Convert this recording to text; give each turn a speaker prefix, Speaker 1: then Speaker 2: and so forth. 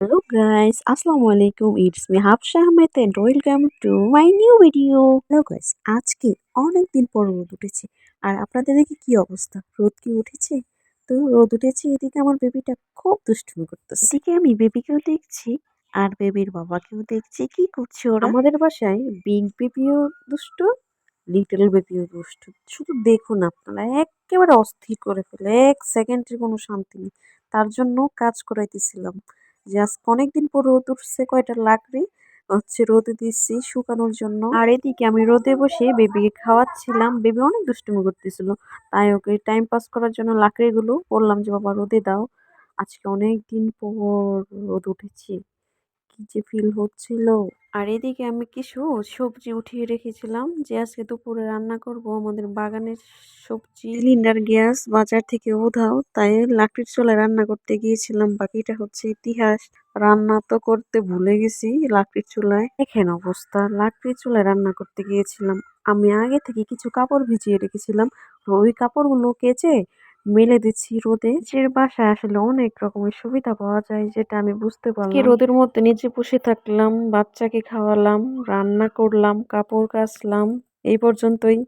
Speaker 1: Hello guys, Assalamu alaikum. It's me Hafsa Ahmed and welcome to my new video. Hello guys, আজকে অনেকদিন পর রোদ উঠেছে। আর আপনাদের দিকে কি অবস্থা? রোদ কি উঠেছে? তো রোদ উঠেছে, এদিকে আমার বেবিটা খুব দুষ্টুমি করতেছে। এদিকে আমি বেবিকেও দেখছি আর বেবির বাবাকেও দেখছি, কি করছে ওরা। আমাদের বাসায় বিগ বেবিও দুষ্ট, লিটল বেবিও দুষ্ট। শুধু দেখুন আপনারা, একেবারে অস্থির করে ফেলে, এক সেকেন্ডের কোনো শান্তি নেই। তার জন্য কাজ করাইতেছিলাম। যে আজকে অনেকদিন পর রোদ উঠছে, কয়টা লাকড়ি রোদে দিচ্ছি শুকানোর জন্য। আর এদিকে আমি রোদে বসে বেবিকে খাওয়াচ্ছিলাম। বেবি অনেক দুষ্টুমি করতেছিল, তাই ওকে টাইম পাস করার জন্য লাকড়িগুলো বললাম যে বাবা রোদে দাও। আজকে অনেক দিন পর রোদ উঠেছে, কি যে ফিল হচ্ছিল। আর এদিকে আমি কিছু সবজি উঠিয়ে রেখেছিলাম যে আজকে দুপুরে রান্না করব। আমাদের বাগানের সবজি, সিলিন্ডার গ্যাস বাজার থেকে উধাও, তাই লাকড়ির চুলায় রান্না করতে গিয়েছিলাম। বাকিটা হচ্ছে ইতিহাস। রান্না তো করতে ভুলে গেছি লাকড়ির চুলায়। দেখেন অবস্থা, লাকড়ির চুলায় রান্না করতে গিয়েছিলাম। আমি আগে থেকে কিছু কাপড় ভিজিয়ে রেখেছিলাম, ওই কাপড়গুলো কেচে মেলে দিচ্ছি রোদে। নিজের বাসায় আসলে অনেক রকমের সুবিধা পাওয়া যায়, যেটা আমি বুঝতে পারলাম। রোদের মধ্যে নিচে বসে থাকলাম, বাচ্চাকে খাওয়ালাম, রান্না করলাম, কাপড় কাচলাম, এই পর্যন্তই।